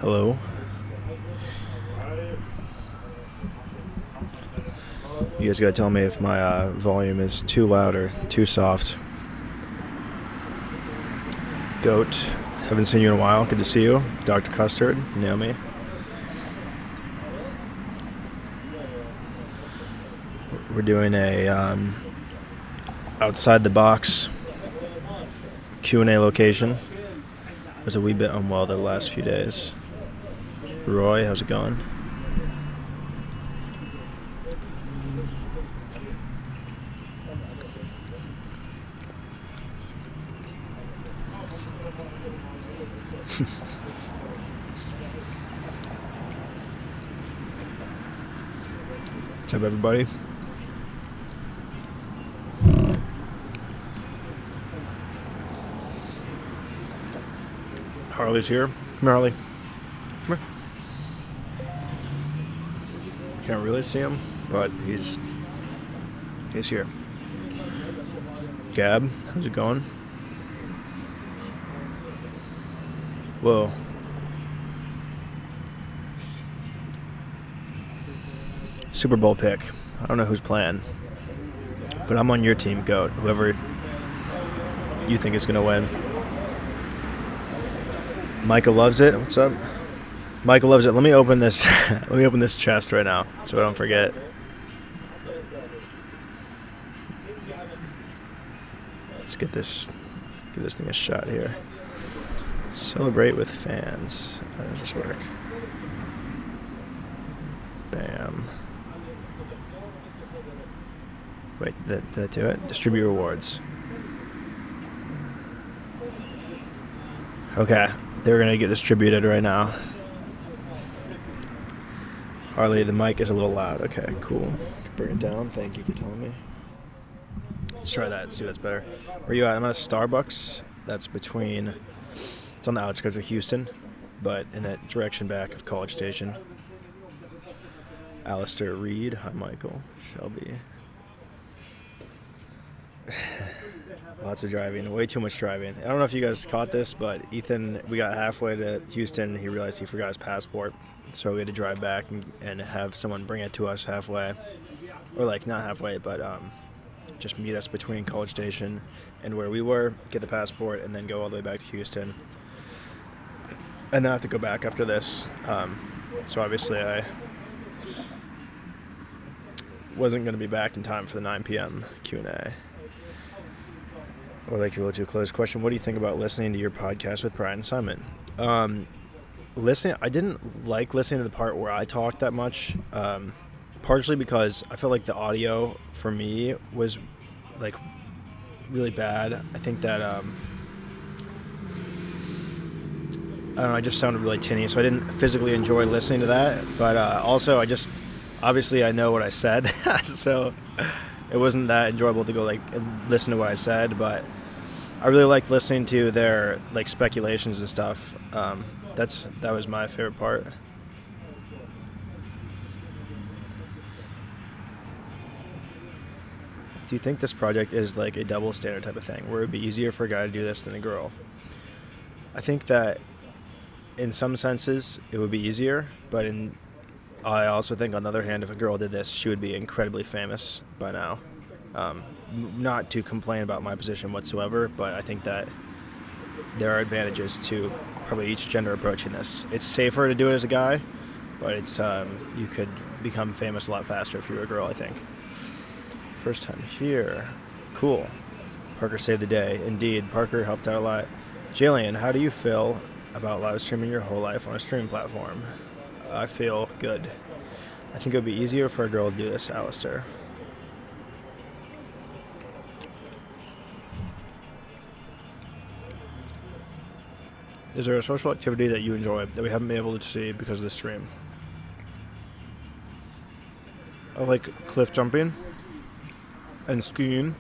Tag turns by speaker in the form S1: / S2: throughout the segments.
S1: Hello. You guys gotta tell me if my volume is too loud or too soft. Goat, haven't seen you in a while. Good to see you. Dr. Custard, Naomi. We're doing a outside the box Q&A location. I was a wee bit unwell the last few days. Roy, how's it going? What's up, everybody? Harley's here. Come here, Harley. Come here. Can't really see him, but he's here. Gab, how's it going? Whoa. Super Bowl pick. I don't know who's playing, but I'm on your team, Goat. Whoever you think is going to win. Micah loves it. What's up? Micah loves it. Let me open this. Let me open this chest right now, so I don't forget. Let's get this. Give this thing a shot here. Celebrate with fans. How does this work? Bam. Wait, did that do it? Distribute rewards. Okay, they're gonna get distributed right now. Harley, the mic is a little loud. Okay, cool. Bring it down. Thank you for telling me. Let's try that. See if that's better. Where you at? I'm at a Starbucks. That's between. It's on the outskirts of Houston, but in that direction back of College Station. Alistair Reed. Hi, Michael. Shelby. Lots of driving. Way too much driving. I don't know if you guys caught this, but Ethan, we got halfway to Houston. He realized he forgot his passport. So we had to drive back and have someone bring it to us halfway. Or, like, not halfway, but just meet us between College Station and where we were, get the passport, and then go all the way back to Houston. And then I have to go back after this. So obviously I wasn't going to be back in time for the 9 p.m. Q&A. Or like your little too close question, what do you think about listening to your podcast with Brian and Simon? I didn't like listening to the part where I talked that much, partially because I felt like the audio for me was like really bad. I think that I don't know, I just sounded really tinny, so I didn't physically enjoy listening to that. But also, obviously I know what I said, so it wasn't that enjoyable to go like and listen to what I said. But I really liked listening to their like speculations and stuff. That was my favorite part. Do you think this project is like a double standard type of thing, where it would be easier for a guy to do this than a girl? I think that in some senses it would be easier, but I also think on the other hand, if a girl did this, she would be incredibly famous by now. Not to complain about my position whatsoever, but I think that there are advantages to probably each gender approaching this. It's safer to do it as a guy, but it's you could become famous a lot faster if you were a girl, I think. First time here. Cool. Parker saved the day. Indeed, Parker helped out a lot. Jillian, how do you feel about live streaming your whole life on a streaming platform? I feel good. I think it would be easier for a girl to do this, Alistair. Is there a social activity that you enjoy that we haven't been able to see because of the stream? I like cliff jumping and skiing.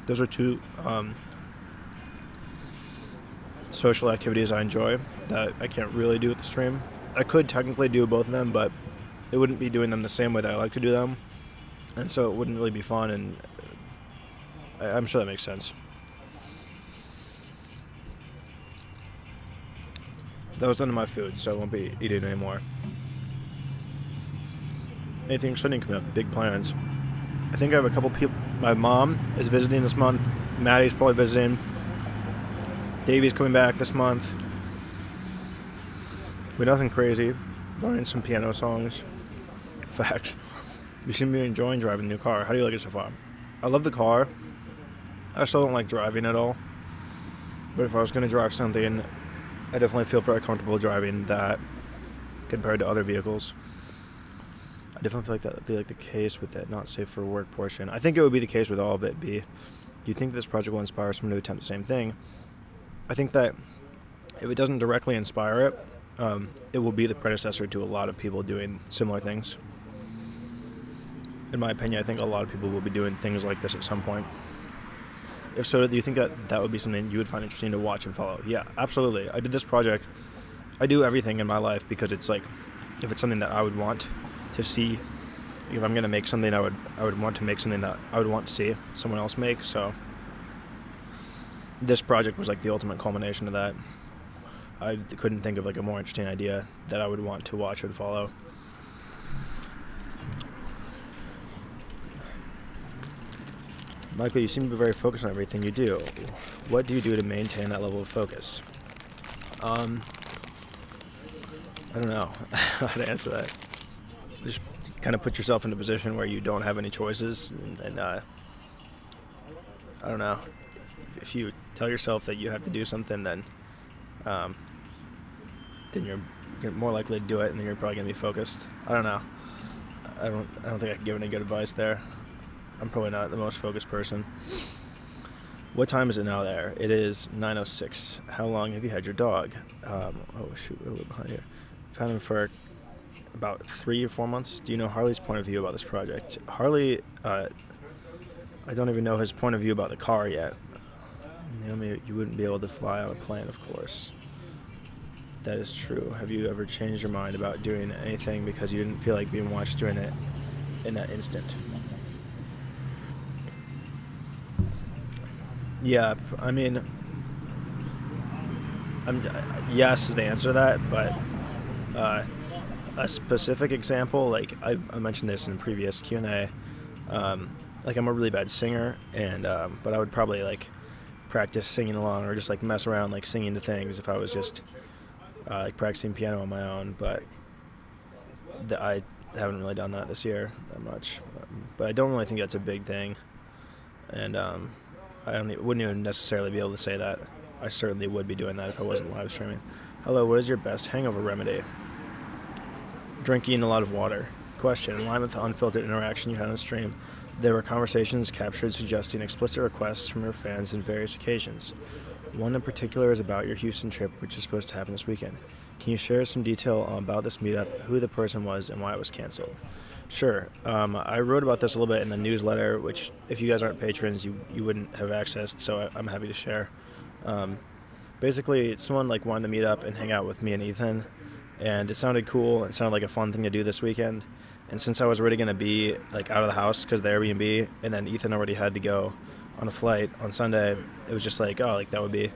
S1: Those are two social activities I enjoy that I can't really do with the stream. I could technically do both of them, but it wouldn't be doing them the same way that I like to do them, and so it wouldn't really be fun, and I'm sure that makes sense. That was none of my food, so I won't be eating anymore. Anything exciting coming up? Big plans. I think I have a couple people. My mom is visiting this month. Maddie's probably visiting. Davey's coming back this month. But nothing crazy. Learning some piano songs. In fact, you seem to be enjoying driving the new car. How do you like it so far? I love the car. I still don't like driving at all. But if I was going to drive something, I definitely feel very comfortable driving that compared to other vehicles. I definitely feel like that would be like the case with that not safe for work portion. I think it would be the case with all of it. Do you think this project will inspire someone to attempt the same thing? I think that if it doesn't directly inspire it, it will be the predecessor to a lot of people doing similar things. In my opinion, I think a lot of people will be doing things like this at some point. If so, do you think that would be something you would find interesting to watch and follow? Yeah, absolutely. I did this project. I do everything in my life because it's like, if it's something that I would want to see, if I'm going to make something, I would want to make something that I would want to see someone else make. So this project was like the ultimate culmination of that. I couldn't think of like a more interesting idea that I would want to watch and follow. Michael, you seem to be very focused on everything you do. What do you do to maintain that level of focus? I don't know how to answer that. Just kind of put yourself in a position where you don't have any choices, and I don't know. If you tell yourself that you have to do something, then you're more likely to do it, and then you're probably gonna be focused. I don't know. I don't think I can give any good advice there. I'm probably not the most focused person. What time is it now there? It is 9:06. How long have you had your dog? Oh shoot, we're a little behind here. I've had him for about 3 or 4 months. Do you know Harley's point of view about this project? Harley, I don't even know his point of view about the car yet. Naomi, you wouldn't be able to fly on a plane, of course. That is true. Have you ever changed your mind about doing anything because you didn't feel like being watched doing it in that instant? Yeah, I mean, yes is the answer to that, but a specific example, like I mentioned this in the previous Q&A, like I'm a really bad singer, and but I would probably like practice singing along or just like mess around like singing to things if I was just like practicing piano on my own, but I haven't really done that this year that much, but I don't really think that's a big thing, and wouldn't even necessarily be able to say that. I certainly would be doing that if I wasn't live streaming. Hello, what is your best hangover remedy? Drinking a lot of water. Question, in line with the unfiltered interaction you had on stream, there were conversations captured suggesting explicit requests from your fans on various occasions. One in particular is about your Houston trip, which is supposed to happen this weekend. Can you share some detail about this meetup, who the person was, and why it was canceled? Sure. I wrote about this a little bit in the newsletter, which if you guys aren't patrons, you wouldn't have accessed, so I'm happy to share. Basically, someone like wanted to meet up and hang out with me and Ethan, and it sounded cool. It sounded like a fun thing to do this weekend. And since I was already going to be like out of the house because of the Airbnb, and then Ethan already had to go on a flight on Sunday, it was just like, oh, like that would be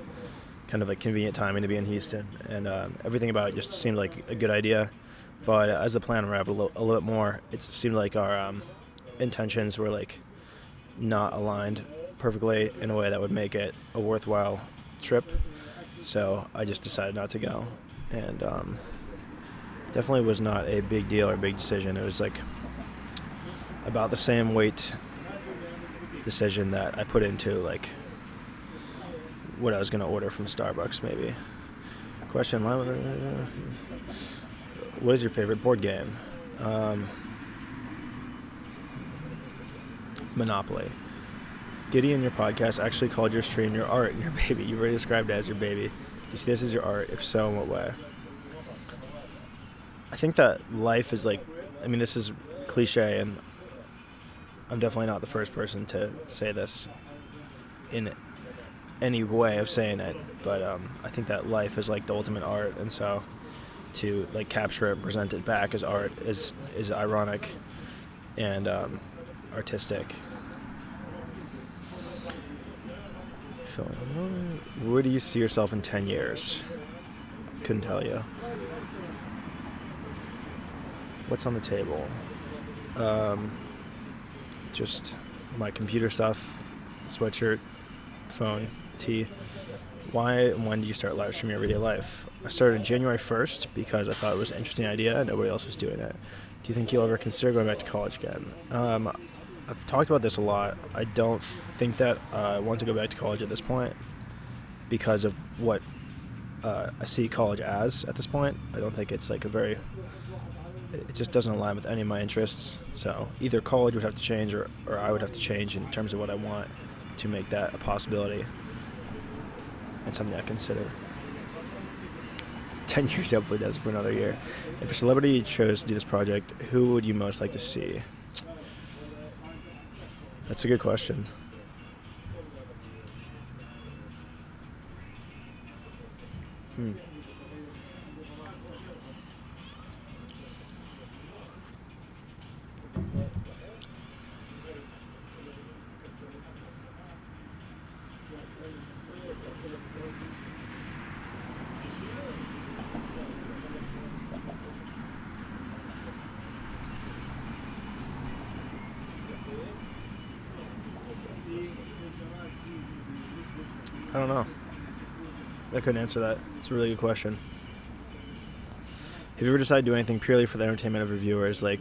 S1: kind of like convenient timing to be in Houston, and everything about it just seemed like a good idea. But as the plan unraveled a little bit more, it seemed like our intentions were like not aligned perfectly in a way that would make it a worthwhile trip. So I just decided not to go, and definitely was not a big deal or big decision. It was like about the same weight decision that I put into like what I was going to order from Starbucks maybe. Question, what is your favorite board game? Monopoly. Gideon, your podcast actually called your stream your art and your baby. You already described it as your baby. you see this as your art? If so, in what way? I think that life is like, I mean, this is cliche, and I'm definitely not the first person to say this in any way of saying it, but I think that life is like the ultimate art, and so to like capture it and present it back as art is ironic and artistic. So, where do you see yourself in 10 years? Couldn't tell you. What's on the table? Just my computer stuff, sweatshirt, phone, tea. Why and when did you start live streaming everyday life? I started January 1st because I thought it was an interesting idea and nobody else was doing it. Do you think you'll ever consider going back to college again? I've talked about this a lot. I don't think that I want to go back to college at this point because of what I see college as at this point. I don't think it's like it just doesn't align with any of my interests. So either college would have to change or I would have to change in terms of what I want to make that a possibility and something I consider. 10 years hopefully does it for another year. If a celebrity chose to do this project, who would you most like to see? That's a good question. I don't know. I couldn't answer that. It's a really good question. Have you ever decided to do anything purely for the entertainment of your viewers, like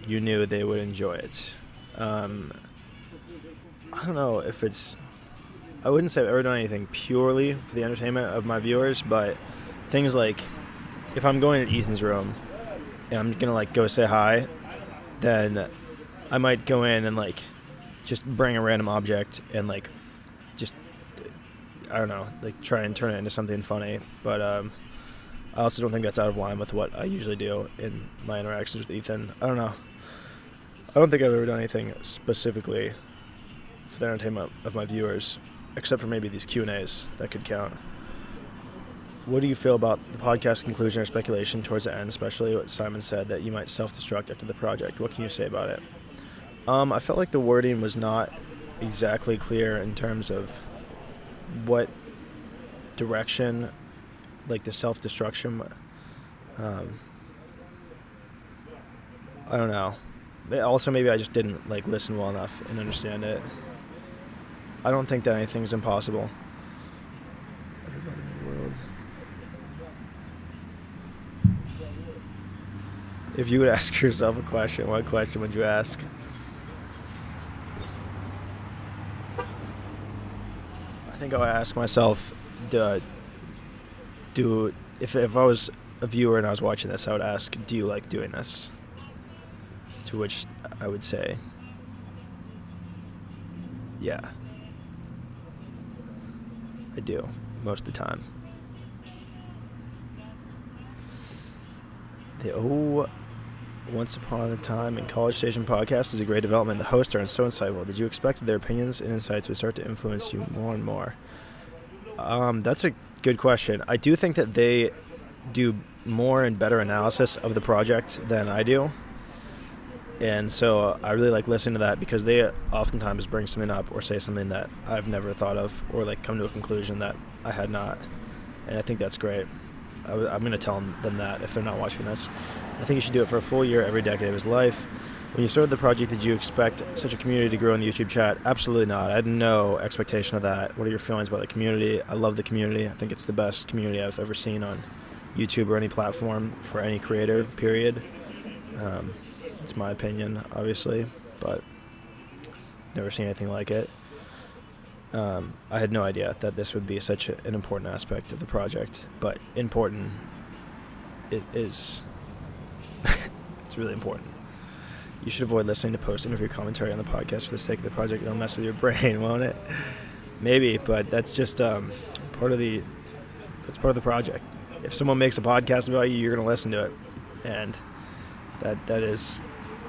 S1: you knew they would enjoy it? I don't know if it's... I wouldn't say I've ever done anything purely for the entertainment of my viewers, but things like if I'm going to Ethan's room and I'm going to like go say hi, then I might go in and like just bring a random object and like just, I don't know, like try and turn it into something funny. But I also don't think that's out of line with what I usually do in my interactions with Ethan. I don't know. I don't think I've ever done anything specifically for the entertainment of my viewers, except for maybe these Q&As that could count. What do you feel about the podcast conclusion or speculation towards the end, especially what Simon said that you might self-destruct after the project? What can you say about it? I felt like the wording was not exactly clear in terms of what direction, like the self-destruction. I don't know. Also, maybe I just didn't like listen well enough and understand it. I don't think that anything's impossible. Everybody in the world. If you would ask yourself a question, what question would you ask? I think I would ask myself, if I was a viewer and I was watching this, I would ask, do you like doing this? To which I would say, yeah. I do, most of the time. Once Upon a Time in College Station podcast is a great development. The hosts are so insightful. Did you expect that their opinions and insights would start to influence you more and more? That's a good question. I do think that they do more and better analysis of the project than I do. And so I really like listening to that because they oftentimes bring something up or say something that I've never thought of or like come to a conclusion that I had not. And I think that's great. I'm going to tell them that if they're not watching this. I think you should do it for a full year every decade of his life. When you started the project, did you expect such a community to grow in the YouTube chat? Absolutely not. I had no expectation of that. What are your feelings about the community? I love the community. I think it's the best community I've ever seen on YouTube or any platform for any creator, period. It's my opinion, obviously, but never seen anything like it. I had no idea that this would be such an important aspect of the project, but important it is. It's really important. You should avoid listening to post-interview commentary on the podcast for the sake of the project. It'll mess with your brain, won't it? Maybe, but that's just part of the That's part of the project. If someone makes a podcast about you, you're going to listen to it. And that is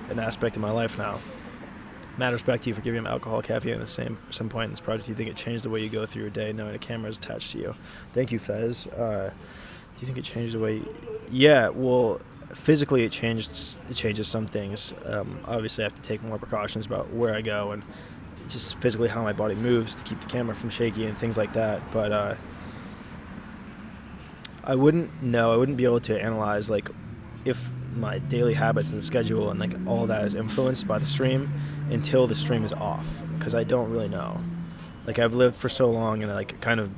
S1: an aspect of my life now. Mad respect to you for giving him alcohol, caffeine at some point in this project. Do you think it changed the way you go through your day knowing a camera is attached to you? Thank you, Fez. Do you think it changed the way... Yeah, well, physically it changes some things. Obviously I have to take more precautions about where I go and just physically how my body moves to keep the camera from shaking and things like that. But I wouldn't be able to analyze like if my daily habits and schedule and like all that is influenced by the stream until the stream is off, because I don't really know. Like I've lived for so long and like kind of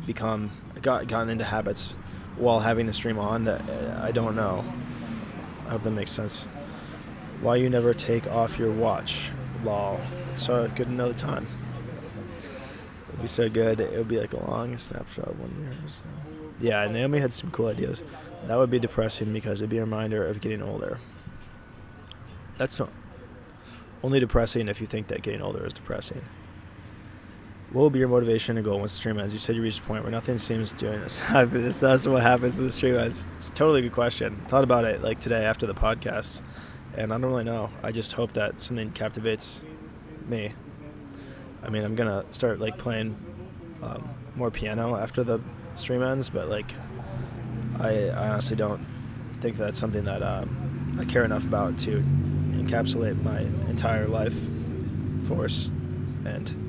S1: gotten into habits while having the stream on that I don't know. I hope that makes sense. Why you never take off your watch? Lol. It's so good to know the time. It'd be so good. It would be like a long snapshot of 1 year or so. Yeah, Naomi had some cool ideas. That would be depressing because it'd be a reminder of getting older. That's not only depressing if you think that getting older is depressing. What will be your motivation and goal once the stream ends? You said you reached a point where nothing seems doing this. That's what happens when the stream ends. It's a totally good question. Thought about it like today after the podcast, and I don't really know. I just hope that something captivates me. I mean, I'm gonna start like playing more piano after the stream ends, but like I honestly don't think that's something that I care enough about to encapsulate my entire life force and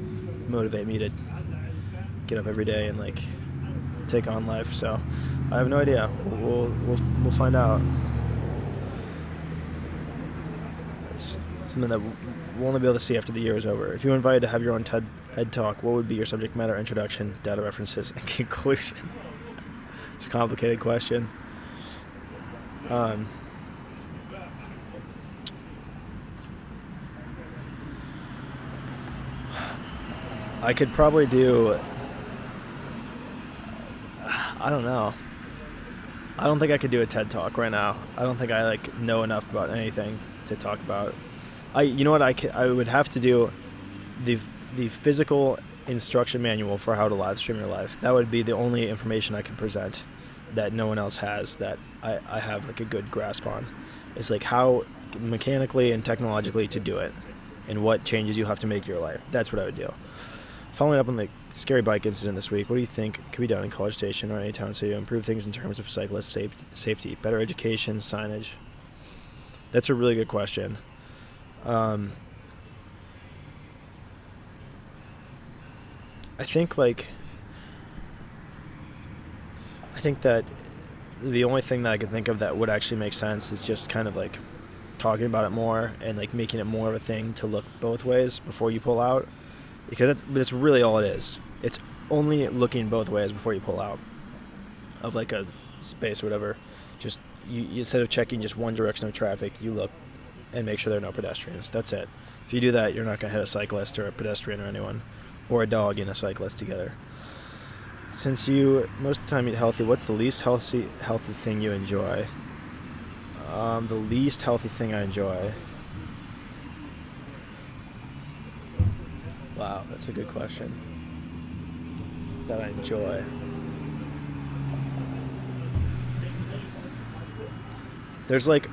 S1: motivate me to get up every day and like take on life. So I have no idea. We'll find out. It's something that we'll only be able to see after the year is over. If you were invited to have your own TED Talk, what would be your subject matter, introduction, data references, and conclusion? It's a complicated question. I could probably do... I don't know. I don't think I could do a TED Talk right now. I don't think I like know enough about anything to talk about. You know what? I would have to do the physical instruction manual for how to live stream your life. That would be the only information I could present that no one else has that I have like a good grasp on. It's like how mechanically and technologically to do it and what changes you have to make in your life. That's what I would do. Following up on the scary bike incident this week, what do you think could be done in College Station or any town city to improve things in terms of cyclist safety, better education, signage? That's a really good question. I think that the only thing that I could think of that would actually make sense is just kind of like talking about it more and like making it more of a thing to look both ways before you pull out, because that's really all it is. It's only looking both ways before you pull out of like a space or whatever. Just you instead of checking just one direction of traffic, you look and make sure there are no pedestrians. That's it. If you do that, you're not going to hit a cyclist or a pedestrian or anyone, or a dog and a cyclist together. Since you most of the time eat healthy, what's the least healthy thing you enjoy? The least healthy thing I enjoy. Wow, that's a good question. That I enjoy. There's like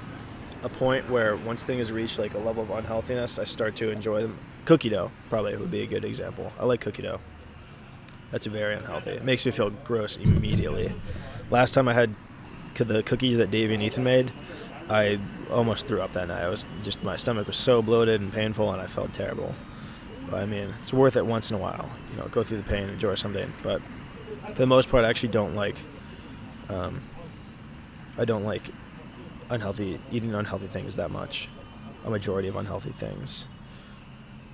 S1: a point where once things reach like a level of unhealthiness, I start to enjoy them. Cookie dough probably would be a good example. I like cookie dough. That's very unhealthy. It makes me feel gross immediately. Last time I had the cookies that Davey and Ethan made, I almost threw up that night. My stomach was so bloated and painful, and I felt terrible. But I mean, it's worth it once in a while. Go through the pain, enjoy something. But for the most part, I actually don't like. I don't like eating unhealthy things that much. A majority of unhealthy things.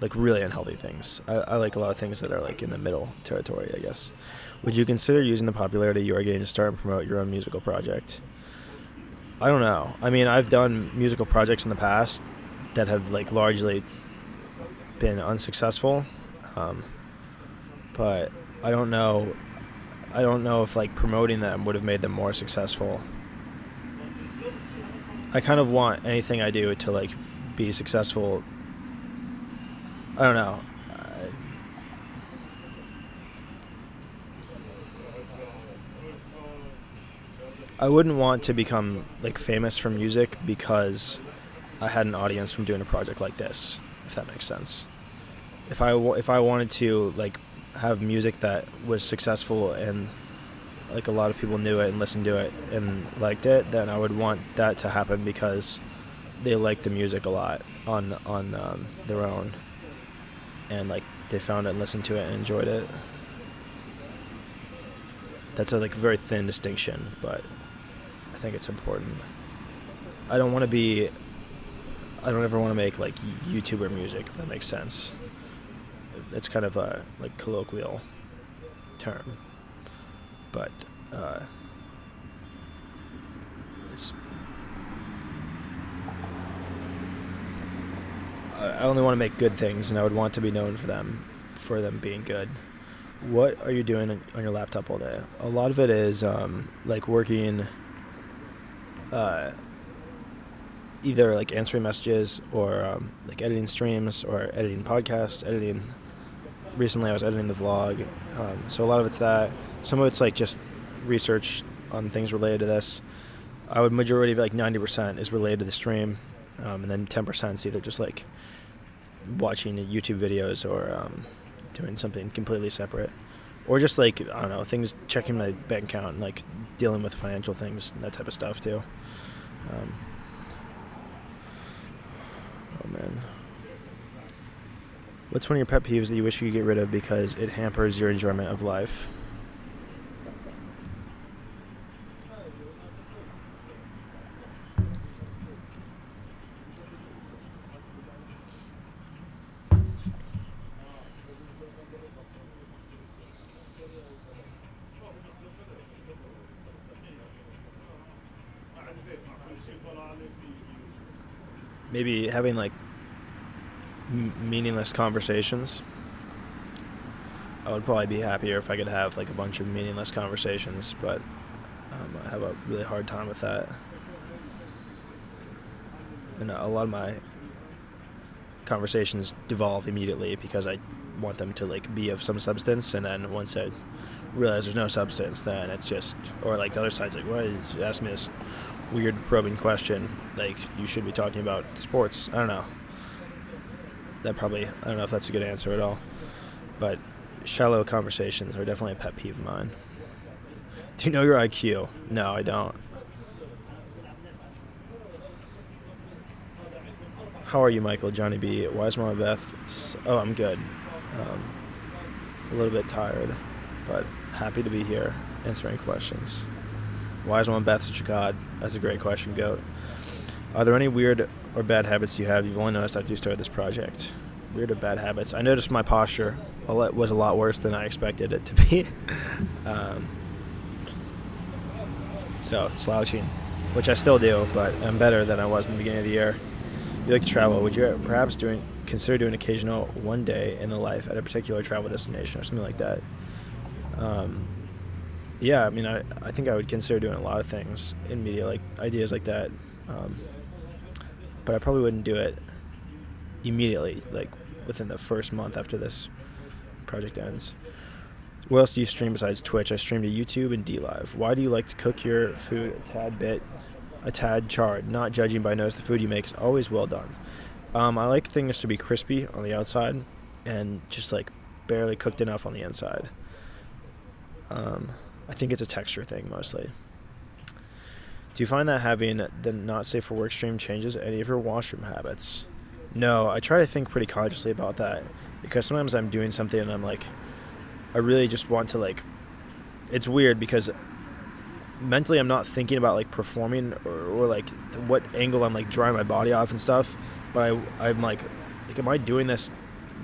S1: Like really unhealthy things. I like a lot of things that are like in the middle territory, I guess. Would you consider using the popularity you are getting to start and promote your own musical project? I don't know. I mean, I've done musical projects in the past that have like largely been unsuccessful, but I don't know if like promoting them would have made them more successful. I kind of want anything I do to like be successful. I don't know. I wouldn't want to become like famous from music because I had an audience from doing a project like this, if that makes sense. If I wanted to like have music that was successful and like a lot of people knew it and listened to it and liked it, then I would want that to happen because they liked the music a lot on their own, and like they found it and listened to it and enjoyed it. That's a like very thin distinction, but I think it's important. I don't want to be. I don't ever want to make like YouTuber music, if that makes sense. It's kind of a like colloquial term, but it's. I only want to make good things, and I would want to be known for them being good. What are you doing on your laptop all day? A lot of it is like working, either like answering messages or like editing streams or editing podcasts, editing. Recently I was editing the vlog, so a lot of it's that. Some of it's like just research on things related to this. I would majority of like 90% is related to the stream, and then 10% is either just like watching YouTube videos or doing something completely separate, or just like I don't know, things, checking my bank account and like dealing with financial things and that type of stuff too. Oh man, what's one of your pet peeves that you wish you could get rid of because it hampers your enjoyment of life? Maybe having like meaningless conversations. I would probably be happier if I could have like a bunch of meaningless conversations, but I have a really hard time with that. And a lot of my conversations devolve immediately because I want them to like be of some substance, and then once I realize there's no substance, then it's just, or like the other side's like, what is, ask me this weird probing question, like you should be talking about sports. I don't know. I don't know if that's a good answer at all, but shallow conversations are definitely a pet peeve of mine. Do you know your IQ? No, I don't. How are you, Michael? Johnny B. Why is Mama Beth? Oh, I'm good. A little bit tired, but happy to be here answering questions. Why is Mama Beth such a god? That's a great question, Goat. Are there any weird or bad habits you have you've only noticed after you started this project? Weird or bad habits? I noticed my posture was a lot worse than I expected it to be. So, slouching, which I still do, but I'm better than I was in the beginning of the year. You like to travel. Would you perhaps consider doing occasional one day in the life at a particular travel destination or something like that? Yeah, I mean, I think I would consider doing a lot of things in media, like ideas like that. But I probably wouldn't do it immediately, like within the first month after this project ends. What else do you stream besides Twitch? I stream to YouTube and DLive. Why do you like to cook your food a tad charred? Not judging, but I notice the food you make is always well done. I like things to be crispy on the outside and just like barely cooked enough on the inside. I think it's a texture thing mostly. Do you find that having the not safe for work stream changes any of your washroom habits? No, I try to think pretty consciously about that because sometimes I'm doing something and I'm like, I really just want to like, it's weird because mentally I'm not thinking about like performing or like what angle I'm like drying my body off and stuff, but I'm like, am I doing this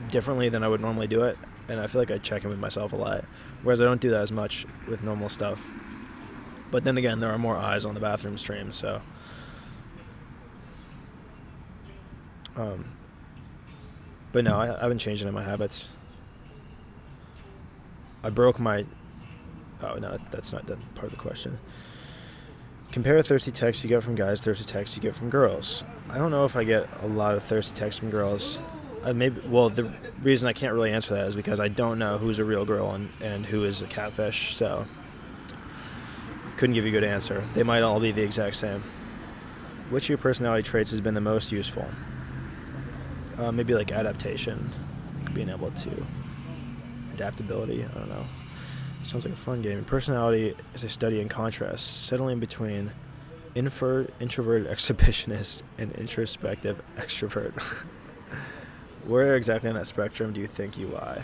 S1: differently than I would normally do it? And I feel like I check in with myself a lot, whereas I don't do that as much with normal stuff. But then again, there are more eyes on the bathroom stream, so. But no, I haven't changed any of my habits. I broke my. Oh no, that's not part of the question. Compare thirsty texts you get from guys, thirsty texts you get from girls. I don't know if I get a lot of thirsty texts from girls. The reason I can't really answer that is because I don't know who's a real girl and who is a catfish. So Couldn't give you a good answer. They might all be the exact same. Which of your personality traits has been the most useful? Maybe like adaptation, like being able to adaptability. I don't know. Sounds like a fun game. Personality is a study in contrast, settling between introverted exhibitionist and introspective extrovert. Where exactly on that spectrum do you think you lie?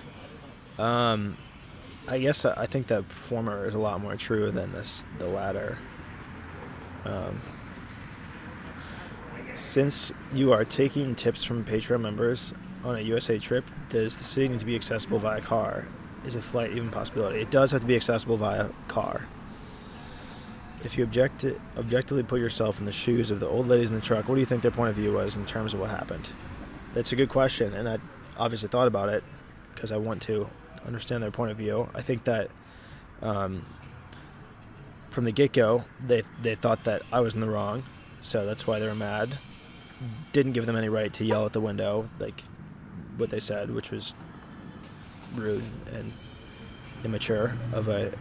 S1: I guess I think that former is a lot more true than the latter. Since you are taking tips from Patreon members on a USA trip, does the city need to be accessible via car? Is a flight even a possibility? It does have to be accessible via car. If you objectively put yourself in the shoes of the old ladies in the truck, what do you think their point of view was in terms of what happened? That's a good question, and I obviously thought about it because I want to understand their point of view. I think that from the get-go, they thought that I was in the wrong, so that's why they were mad. Didn't give them any right to yell at the window, like what they said, which was rude and immature of a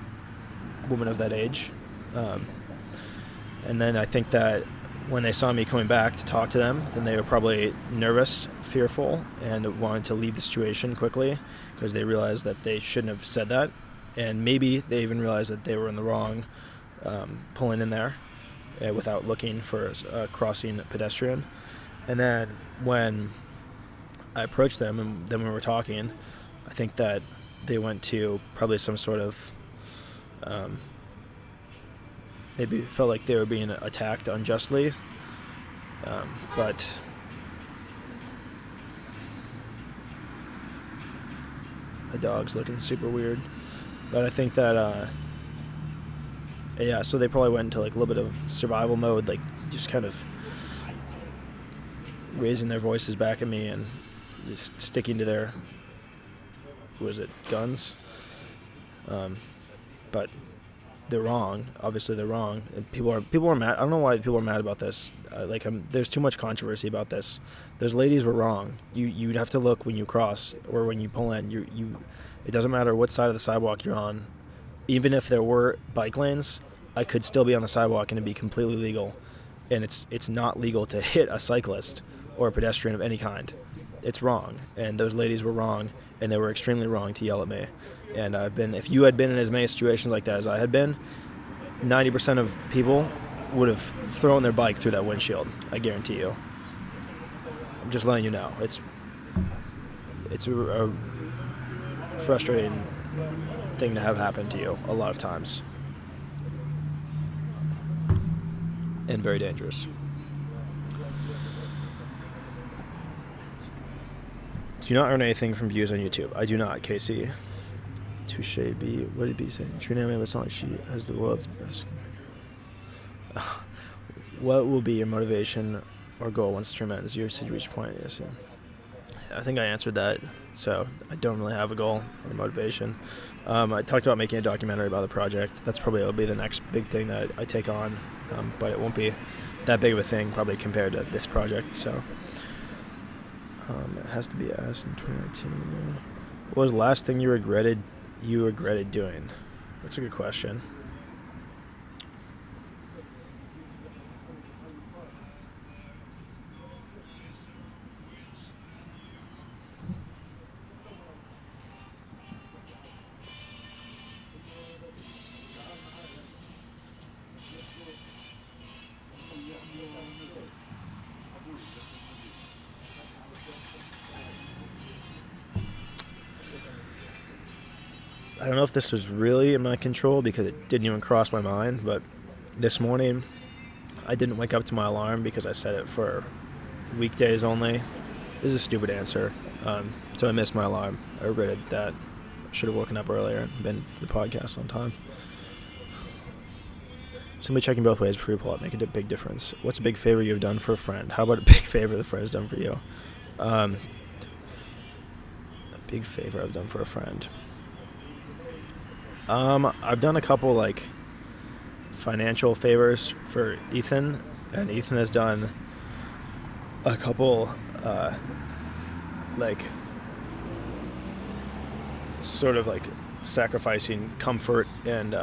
S1: woman of that age. And then I think that when they saw me coming back to talk to them, then they were probably nervous, fearful, and wanted to leave the situation quickly because they realized that they shouldn't have said that. And maybe they even realized that they were in the wrong pulling in there without looking for a crossing pedestrian. And then when I approached them and then we were talking, I think that they went to probably some sort of maybe felt like they were being attacked unjustly, but the dog's looking super weird. But I think that yeah, so they probably went into like a little bit of survival mode, like just kind of raising their voices back at me and just sticking to their guns. But they're wrong. Obviously, they're wrong, and people are mad. I don't know why people are mad about this. There's too much controversy about this. Those ladies were wrong. You'd have to look when you cross or when you pull in. It doesn't matter what side of the sidewalk you're on. Even if there were bike lanes, I could still be on the sidewalk and it'd be completely legal. And it's not legal to hit a cyclist or a pedestrian of any kind. It's wrong, and those ladies were wrong, and they were extremely wrong to yell at me. And if you had been in as many situations like that as I had been, 90% of people would have thrown their bike through that windshield. I guarantee you. I'm just letting you know. It's a frustrating thing to have happen to you a lot of times, and very dangerous. Do you not earn anything from views on YouTube? I do not, Casey. Touche B. What did B say? Trina made a song like she has the world's best. What will be your motivation or goal once the tournament ends? Your city reach point? Yes. I think I answered that. So I don't really have a goal or motivation. I talked about making a documentary about the project. That's probably will be the next big thing that I take on, but it won't be that big of a thing probably compared to this project. So it has to be asked in 2019. What was the last thing you regretted doing? That's a good question. I don't know if this was really in my control because it didn't even cross my mind, but this morning I didn't wake up to my alarm because I set it for weekdays only. This is a stupid answer, so I missed my alarm. I regretted that. I should have woken up earlier and been to the podcast on time. Simply checking both ways before you pull up make a big difference. What's a big favor you've done for a friend? How about a big favor the friend's done for you? A big favor I've done for a friend. I've done a couple like financial favors for Ethan, and Ethan has done a couple like sort of like sacrificing comfort and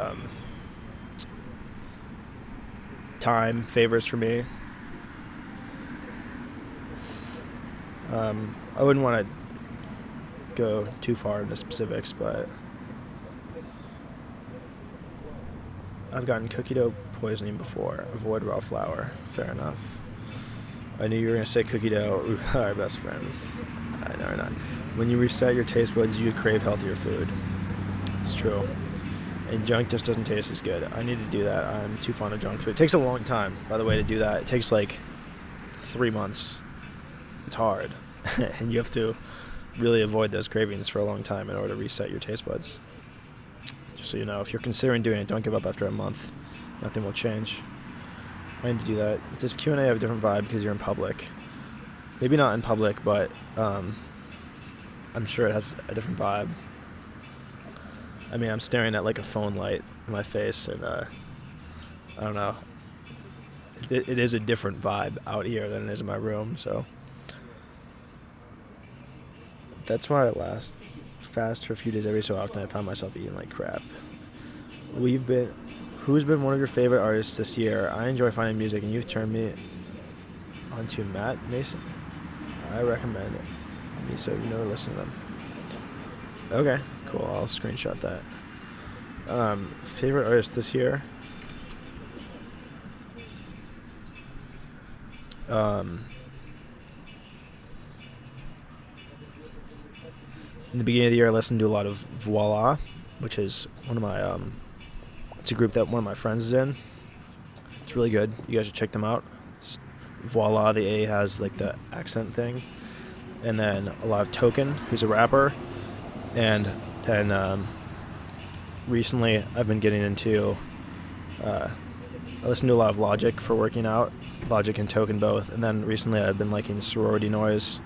S1: time favors for me. I wouldn't want to go too far into specifics, but I've gotten cookie dough poisoning before. Avoid raw flour. Fair enough. I knew you were going to say cookie dough. We are best friends. I know we're not. When you reset your taste buds, you crave healthier food. It's true. And junk just doesn't taste as good. I need to do that. I'm too fond of junk food. It takes a long time, by the way, to do that. It takes like 3 months. It's hard. And you have to really avoid those cravings for a long time in order to reset your taste buds. Just so you know, if you're considering doing it, don't give up after a month. Nothing will change. I need to do that. Does Q&A have a different vibe because you're in public? Maybe not in public, but I'm sure it has a different vibe. I mean, I'm staring at like a phone light in my face, and I don't know. It is a different vibe out here than it is in my room, so that's why I fast for a few days every so often. I find myself eating like crap. Who's been one of your favorite artists this year? I enjoy finding music, and you've turned me onto Matt Mason. I recommend it. Me, so you know to listen to them. Okay, cool. I'll screenshot that. Favorite artist this year? In the beginning of the year, I listened to a lot of Voila, which is one of my it's a group that one of my friends is in. It's really good. You guys should check them out. It's Voila, the A has like the accent thing. And then a lot of Token, who's a rapper. And then recently I've been getting into I listen to a lot of Logic for working out. Logic and Token both. And then recently I've been liking Sorority Noise.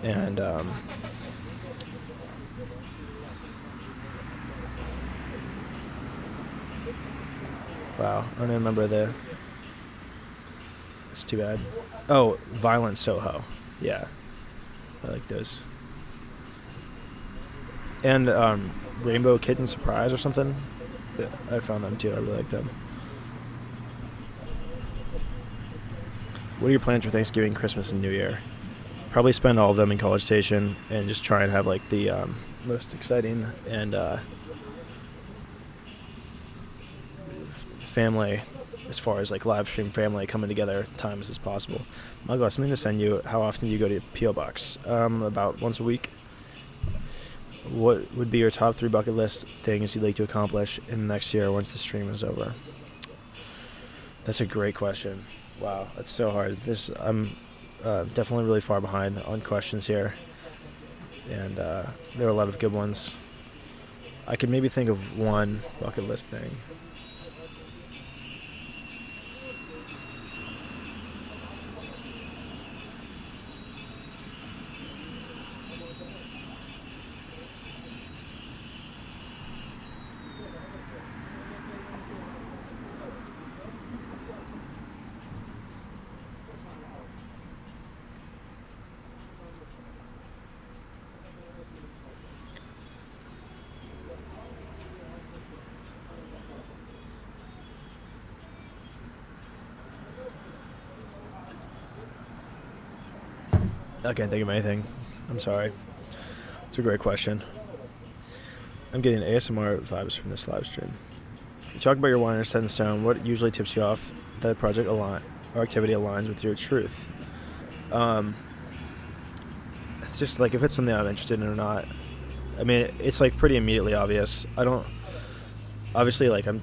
S1: And wow, I don't remember it's too bad. Oh, Violent Soho. Yeah. I like those. And Rainbow Kitten Surprise or something. I found them too. I really like them. What are your plans for Thanksgiving, Christmas, and New Year? Probably spend all of them in College Station and just try and have like the most exciting and family, as far as like live stream family coming together times as possible. Michael, I have something to send you. How often do you go to P.O. Box? About once a week. What would be your top 3 bucket list things you'd like to accomplish in the next year once the stream is over? That's a great question. Wow, that's so hard. I'm definitely really far behind on questions here, and there are a lot of good ones. I could maybe think of one bucket list thing. I can't think of anything. I'm sorry. It's a great question. I'm getting ASMR vibes from this live stream. You talk about your one set in stone. What usually tips you off that a project or activity aligns with your truth? It's just like if it's something I'm interested in or not. I mean, it's like pretty immediately obvious. Obviously, like I'm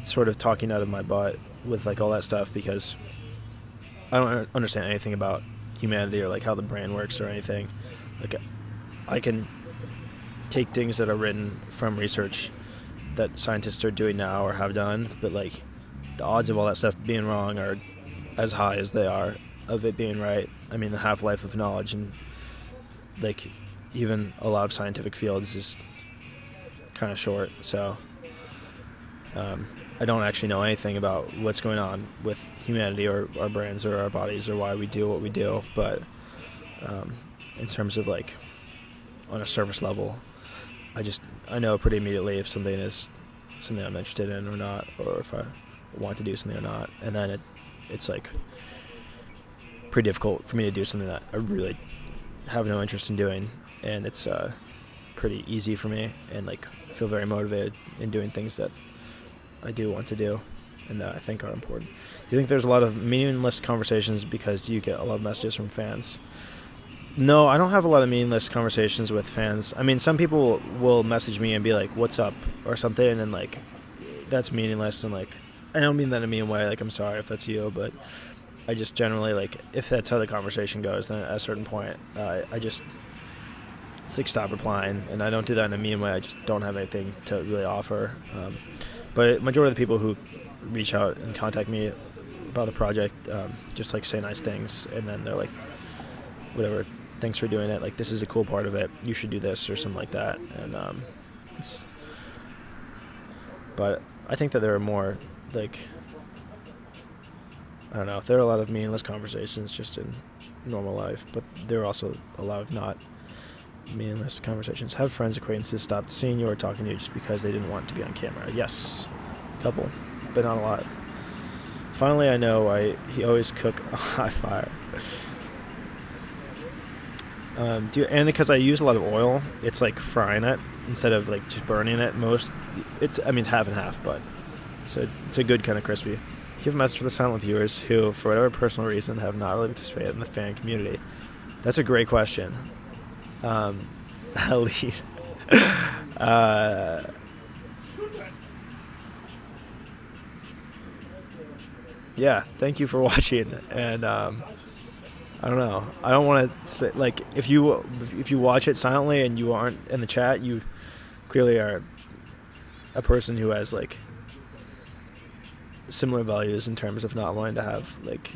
S1: sort of talking out of my butt with like all that stuff because I don't understand anything about humanity or like how the brain works or anything. Like I can take things that are written from research that scientists are doing now or have done, but like the odds of all that stuff being wrong are as high as they are of it being right. I mean, the half-life of knowledge and like even a lot of scientific fields is kind of short, so I don't actually know anything about what's going on with humanity or our brains or our bodies or why we do what we do, but in terms of like on a surface level, I know pretty immediately if something is something I'm interested in or not, or if want to do something or not, and then it's like pretty difficult for me to do something that I really have no interest in doing, and it's pretty easy for me, and like I feel very motivated in doing things that I do want to do and that I think are important. Do you think there's a lot of meaningless conversations because you get a lot of messages from fans? No, I don't have a lot of meaningless conversations with fans. I mean, some people will message me and be like, "What's up?" or something, and like that's meaningless, and like I don't mean that in a mean way, like I'm sorry if that's you, but I just generally, like, if that's how the conversation goes, then at a certain point I just it's like stop replying, and I don't do that in a mean way. I just don't have anything to really offer. But majority of the people who reach out and contact me about the project just like say nice things, and then they're like, whatever, thanks for doing it, like this is a cool part of it, you should do this or something like that. And but I think that there are more, like, I don't know, there are a lot of meaningless conversations just in normal life, but there are also a lot of not meaningless conversations. Have friends, acquaintances stopped seeing you or talking to you just because they didn't want to be on camera? Yes, a couple, but not a lot. Finally, I know he always cook a high fire. And because I use a lot of oil, it's like frying it instead of like just burning it. It's half and half, but it's a good kind of crispy. Give a message for the silent viewers who, for whatever personal reason, have not really participated in the fan community. That's a great question. At least, yeah. Thank you for watching, and I don't know. I don't want to say, like, if you watch it silently and you aren't in the chat, you clearly are a person who has like similar values in terms of not wanting to have like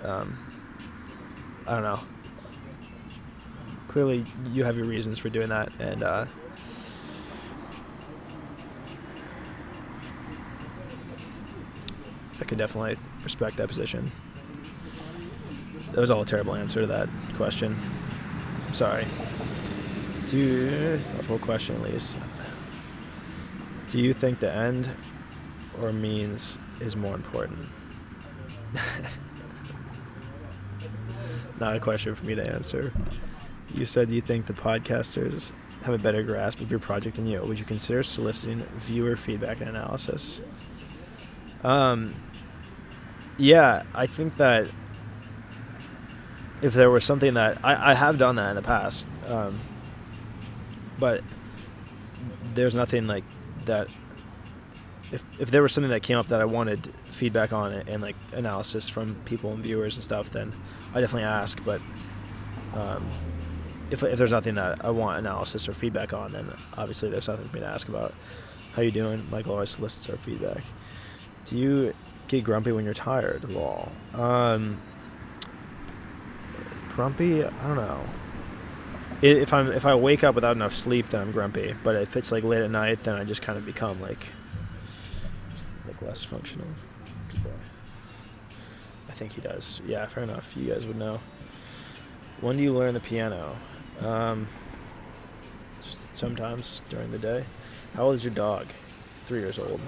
S1: I don't know. Clearly, you have your reasons for doing that, and I could definitely respect that position. That was all a terrible answer to that question. I'm sorry. Thoughtful question, at least. Do you think the end or means is more important? Not a question for me to answer. You said you think the podcasters have a better grasp of your project than you. Would you consider soliciting viewer feedback and analysis? Yeah, I think that if there was something that I have done that in the past, but there's nothing like that. If there was something that came up that I wanted feedback on it and like analysis from people and viewers and stuff, then I definitely ask. But if there's nothing that I want analysis or feedback on, then obviously there's nothing for me to ask about. How you doing? Michael always solicits our feedback. Do you get grumpy when you're tired? Lol. Grumpy? I don't know. If I wake up without enough sleep, then I'm grumpy. But if it's like late at night, then I just kind of become like less functional. I think he does. Yeah, fair enough. You guys would know. When do you learn the piano? Just sometimes during the day. How old is your dog? 3 years old.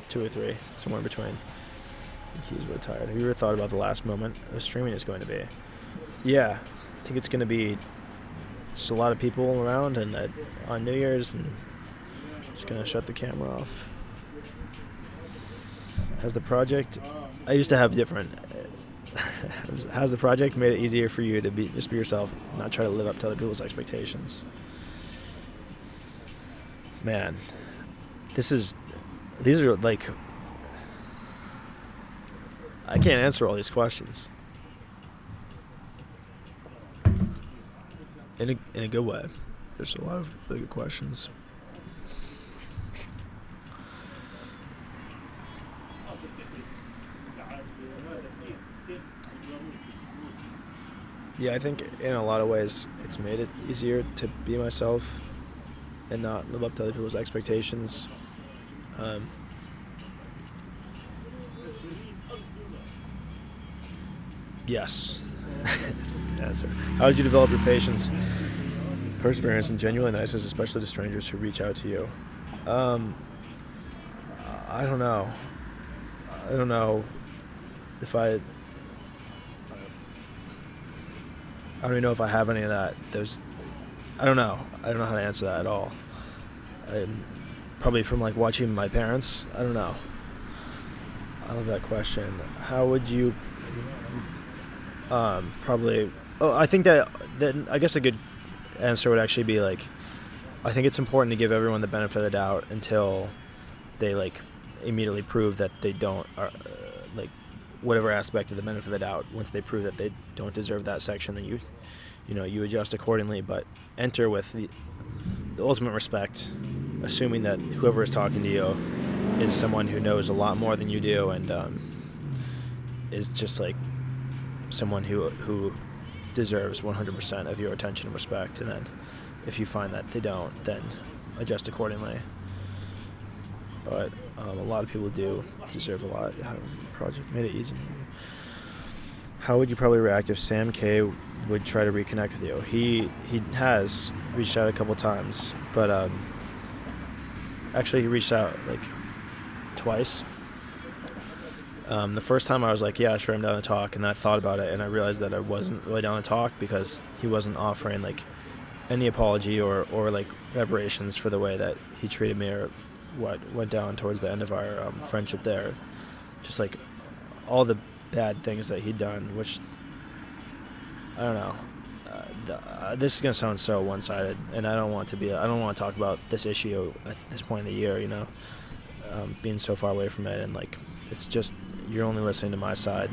S1: 2 or 3, somewhere in between. I think he's really tired. Have you ever thought about the last moment of streaming is going to be? Yeah, I think it's going to be just a lot of people around, and on New Year's, and just going to shut the camera off. Has the project... I used to have different... Has the project made it easier for you to just be yourself, not try to live up to other people's expectations? Man, these are like... I can't answer all these questions. In a good way. There's a lot of really good questions. Yeah, I think in a lot of ways it's made it easier to be myself and not live up to other people's expectations. Yes. That's the answer. How did you develop your patience, perseverance, and genuine niceness, especially to strangers who reach out to you? I don't know. I don't know if I don't even know if I have any of that. I don't know. I don't know how to answer that at all. Probably from like watching my parents. I don't know. I love that question. How would you probably? Oh, I think that I guess a good answer would actually be like, I think it's important to give everyone the benefit of the doubt until they like immediately prove that they don't, like whatever aspect of the benefit of the doubt. Once they prove that they don't deserve that section, then you adjust accordingly. But enter with the ultimate respect, assuming that whoever is talking to you is someone who knows a lot more than you do, and is just like someone who deserves 100% of your attention and respect. And then if you find that they don't, then adjust accordingly. But a lot of people do deserve a lot. How the project made it easy? How would you probably react if Sam K would try to reconnect with you? He has reached out a couple times, but actually he reached out like twice. The first time I was like, yeah, sure, I'm down to talk, and then I thought about it, and I realized that I wasn't really down to talk because he wasn't offering like any apology or like reparations for the way that he treated me or what went down towards the end of our friendship there. Just like all the bad things that he'd done, which I don't know. This is gonna sound so one-sided, and I don't want to talk about this issue at this point in the year. Being so far away from it, and like it's just you're only listening to my side.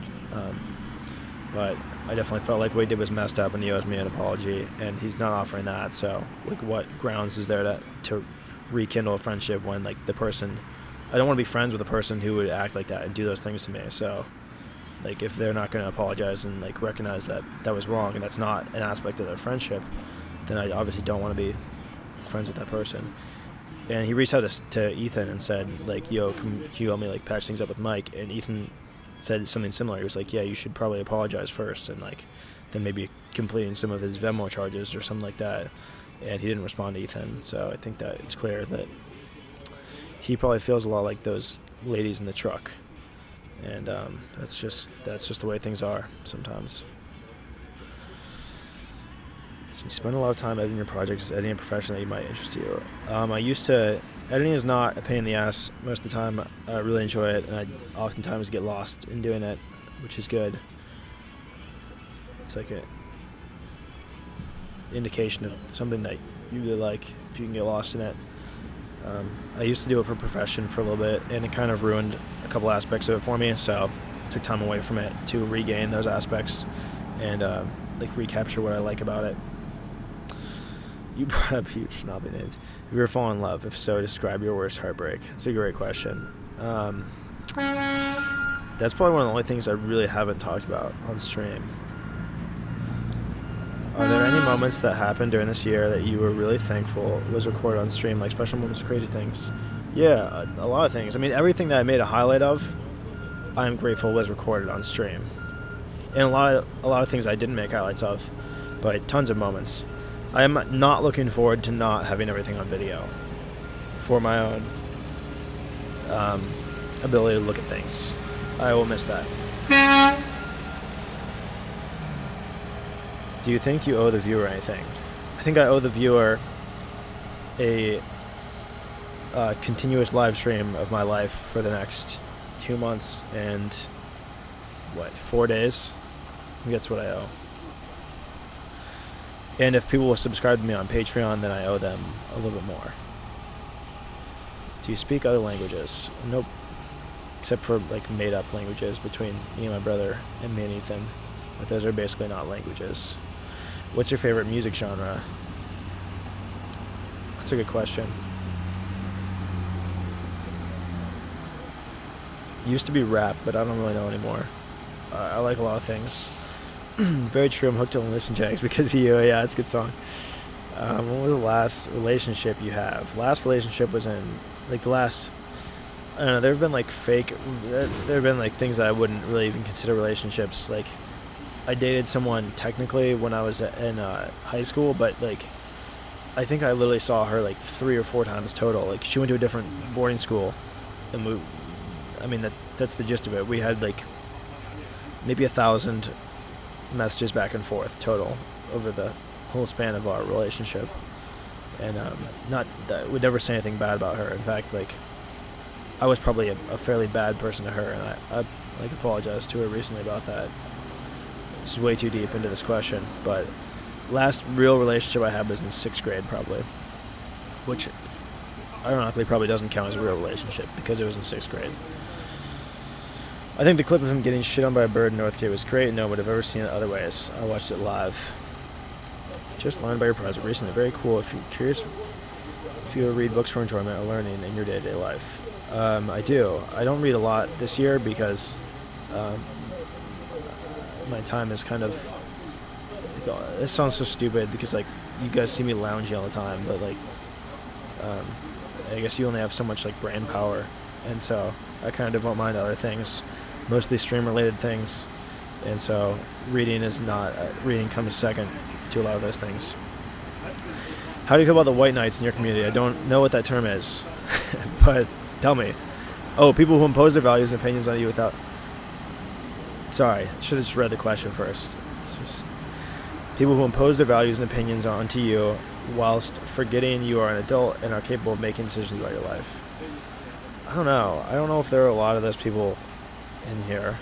S1: But I definitely felt like what he did was messed up, and he owes me an apology, and he's not offering that. So like, what grounds is there to rekindle a friendship when like the person? I don't want to be friends with a person who would act like that and do those things to me. So like, if they're not going to apologize and like recognize that that was wrong and that's not an aspect of their friendship, then I obviously don't want to be friends with that person. And he reached out to Ethan and said like, yo, can you help me like patch things up with Mike? And Ethan said something similar. He was like, yeah, you should probably apologize first, and like then maybe completing some of his Venmo charges or something like that. And he didn't respond to Ethan. So I think that it's clear that he probably feels a lot like those ladies in the truck. And that's just the way things are sometimes. So you spend a lot of time editing your projects. Is editing a profession that you might interest you? Editing is not a pain in the ass most of the time. I really enjoy it, and I oftentimes get lost in doing it, which is good. It's like an indication of something that you really like if you can get lost in it. I used to do it for profession for a little bit, and it kind of ruined a couple aspects of it for me, so I took time away from it to regain those aspects and like recapture what I like about it. You brought up you should not be named. If you ever fall in love, if so, describe your worst heartbreak. It's a great question. That's probably one of the only things I really haven't talked about on stream. Are there any moments that happened during this year that you were really thankful was recorded on stream, like special moments, crazy things? Yeah, a lot of things. I mean, everything that I made a highlight of, I'm grateful was recorded on stream. And a lot of things I didn't make highlights of, but tons of moments. I am not looking forward to not having everything on video for my own ability to look at things. I will miss that. Do you think you owe the viewer anything? I think I owe the viewer a continuous live stream of my life for the next 2 months and 4 days? I think that's what I owe. And if people will subscribe to me on Patreon, then I owe them a little bit more. Do you speak other languages? Nope. Except for like made up languages between me and my brother and me and Ethan. But those are basically not languages. What's your favorite music genre? That's a good question. Used to be rap, but I don't really know anymore. I like a lot of things. Very true, I'm hooked on Listen Jags because of you. Yeah, it's a good song. What was the last relationship you have? Last relationship was in, like, the last, I don't know, there have been, like, there have been, like, things that I wouldn't really even consider relationships. Like, I dated someone technically when I was in high school, but, like, I think I literally saw her, like, 3 or 4 times total. Like, she went to a different boarding school, and I mean, that's the gist of it. We had like maybe 1,000 messages back and forth total over the whole span of our relationship, and not that would never say anything bad about her. In fact, like I was probably a fairly bad person to her, and I like apologized to her recently about that. This is way too deep into this question, but last real relationship I had was in 6th grade, probably, which ironically probably doesn't count as a real relationship because it was in 6th grade. I think the clip of him getting shit on by a bird in Northgate was great. No one would have ever seen it otherwise. I watched it live. Just learned by your project recently. Very cool. If you're curious, if you read books for enjoyment or learning in your day-to-day life. I do. I don't read a lot this year because my time is kind of... This sounds so stupid because like you guys see me lounging all the time, but like I guess you only have so much like brain power, and so I kind of devote mine to other things, mostly stream-related things, and so reading comes second to a lot of those things. How do you feel about the white knights in your community? I don't know what that term is, but tell me. Oh, people who impose their values and opinions on you without... Sorry, I should have just read the question first. It's just... People who impose their values and opinions onto you whilst forgetting you are an adult and are capable of making decisions about your life. I don't know. I don't know if there are a lot of those people in here,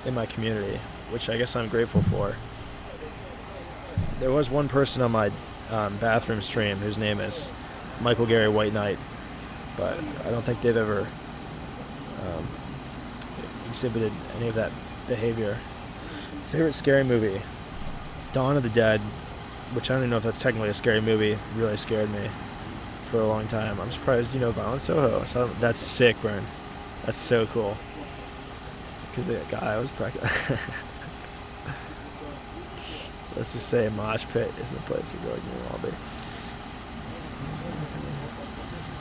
S1: in my community, which I guess I'm grateful for. There was one person on my bathroom stream whose name is Michael Gary White Knight, but I don't think they've ever exhibited any of that behavior. Favorite scary movie? Dawn of the Dead, which I don't even know if that's technically a scary movie, really scared me for a long time. I'm surprised you know Violent Soho. So that's sick, Bern. That's so cool. Because the guy was practicing. Let's just say Mosh Pit isn't the place to go in Wallaby.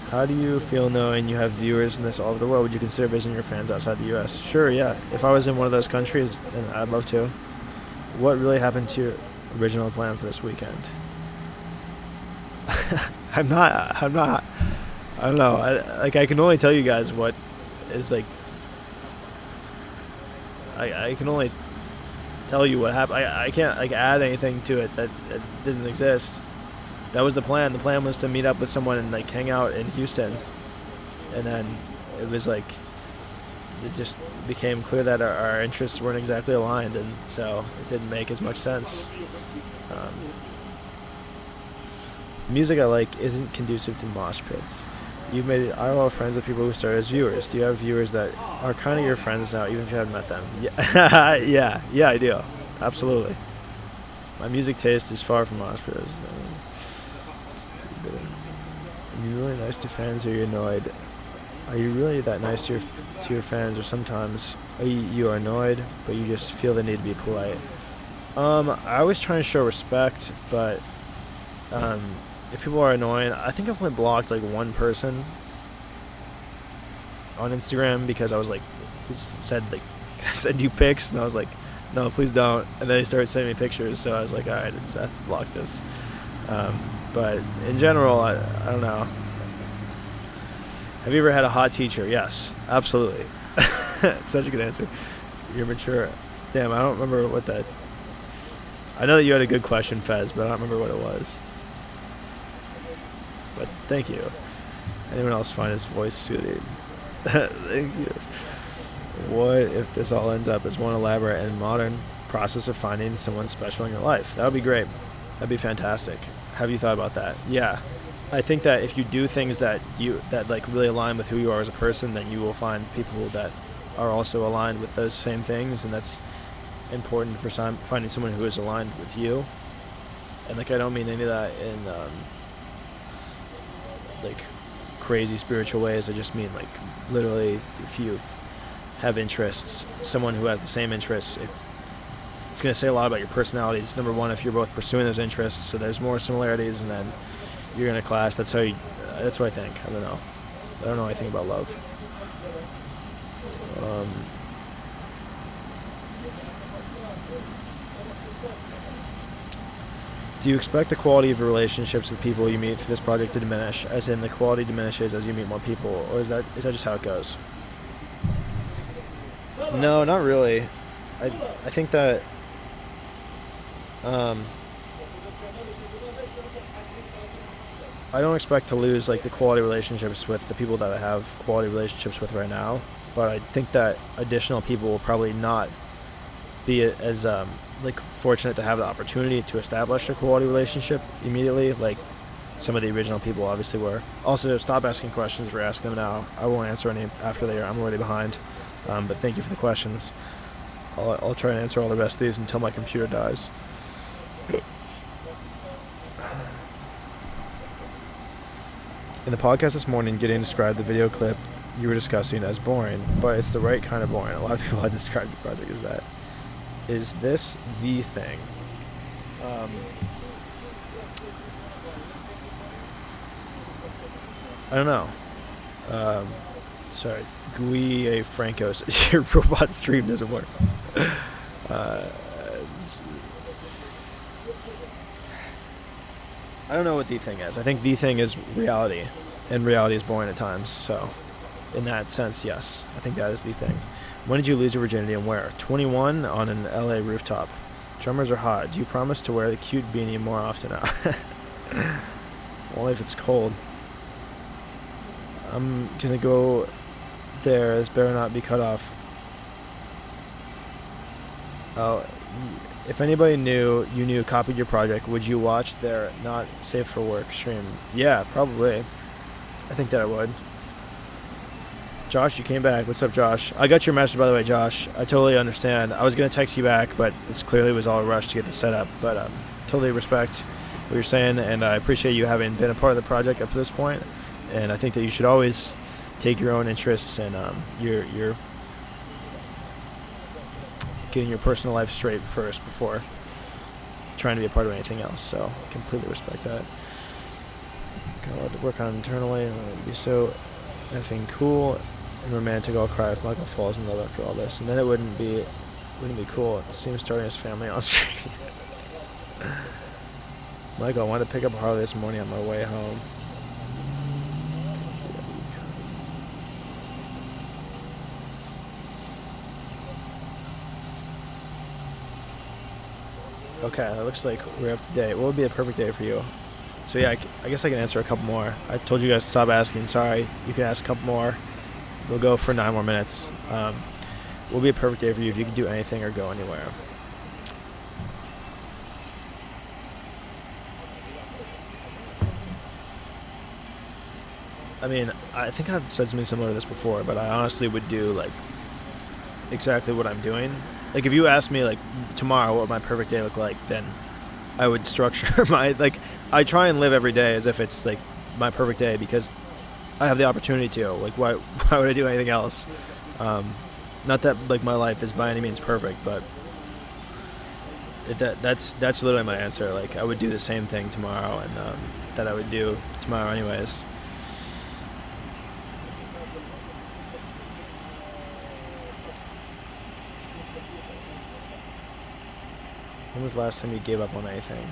S1: How do you feel knowing you have viewers in this all over the world? Would you consider visiting your fans outside the U.S.? Sure, yeah. If I was in one of those countries, then I'd love to. What really happened to your original plan for this weekend? I don't know. I can only tell you guys what is like. I can only tell you what happened. I can't like add anything to it that doesn't exist. That was the plan. The plan was to meet up with someone and like hang out in Houston, and then it was like it just became clear that our interests weren't exactly aligned, and so it didn't make as much sense. Music I like isn't conducive to mosh pits. You've made IRL friends with people who started as viewers. Do you have viewers that are kind of your friends now, even if you haven't met them? Yeah, yeah, I do. Absolutely. My music taste is far from mosh pits. Are you really nice to fans, or are you annoyed? Are you really that nice to your fans, or sometimes you are annoyed, but you just feel the need to be polite? I always try and show respect, but if people are annoying, I think I've only blocked like one person on Instagram because I was like, he said like, can I send you pics? And I was like, no, please don't. And then he started sending me pictures, so I was like, all right, I have to block this. But in general, I don't know. Have you ever had a hot teacher? Yes, absolutely. Such a good answer. You're mature. Damn, I don't remember what that... I know that you had a good question, Fez, but I don't remember what it was. But thank you. Anyone else find his voice soothing? Thank you. What if this all ends up as one elaborate and modern process of finding someone special in your life? That would be great. That'd be fantastic. Have you thought about that? Yeah. I think that if you do things that like really align with who you are as a person, then you will find people that are also aligned with those same things, and that's important for finding someone who is aligned with you. And like I don't mean any of that in like crazy spiritual ways. I just mean like literally if you have interests, someone who has the same interests, if it's going to say a lot about your personalities. Number one, if you're both pursuing those interests, so there's more similarities, and then you're going to clash. That's what I think. I don't know. I don't know anything about love. Do you expect the quality of your relationships with people you meet through this project to diminish, as in the quality diminishes as you meet more people, or is that just how it goes? No, not really. I think that um, I don't expect to lose like the quality relationships with the people that I have quality relationships with right now, but I think that additional people will probably not be as like fortunate to have the opportunity to establish a quality relationship immediately, like some of the original people obviously were. Also, stop asking questions if you're asking them now. I won't answer any after they are. I'm already behind. But thank you for the questions. I'll try and answer all the rest of these until my computer dies. In the podcast this morning, Gideon described the video clip you were discussing as boring, but it's the right kind of boring. A lot of people have described the project as that. Is this the thing? I don't know. Sorry, Gui Franco says your robot stream doesn't work. Uh, I don't know what the thing is. I think the thing is reality, and reality is boring at times. So, in that sense, yes, I think that is the thing. When did you lose your virginity and where? 21 on an LA rooftop. Drummers are hot. Do you promise to wear the cute beanie more often now? Only if it's cold. I'm gonna go there. This better not be cut off. Oh, if anybody you knew copied your project, would you watch their not safe for work stream? Yeah, probably. I think that I would. Josh, you came back. What's up, Josh? I got your message, by the way, Josh. I totally understand. I was going to text you back, but this clearly was all a rush to get this set up. But totally respect what you're saying, and I appreciate you having been a part of the project up to this point. And I think that you should always take your own interests and your getting your personal life straight first before trying to be a part of anything else. So I completely respect that. Got to work on internally. It'd be so effing cool and romantic. I'll cry if Michael falls in love after all this, and then it wouldn't be cool. It seems starting his family on stream. Michael, I wanted to pick up Harley this morning on my way home. Okay, that looks like we're up to date. What would be a perfect day for you? So yeah, I guess I can answer a couple more. I told you guys to stop asking. Sorry, you can ask a couple more. We'll go for 9 more minutes. What would be a perfect day for you if you could do anything or go anywhere? I mean, I think I've said something similar to this before, but I honestly would do like exactly what I'm doing. Like if you asked me like tomorrow what would my perfect day look like, then I would structure my I try and live every day as if it's like my perfect day because I have the opportunity to. Like why would I do anything else? Not that like my life is by any means perfect, but that's literally my answer. Like I would do the same thing tomorrow, and that I would do tomorrow anyways. When was the last time you gave up on anything?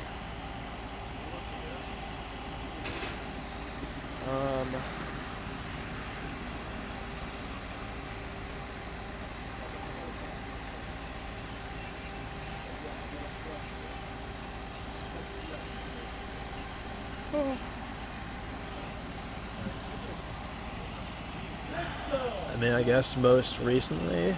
S1: I mean, I guess most recently,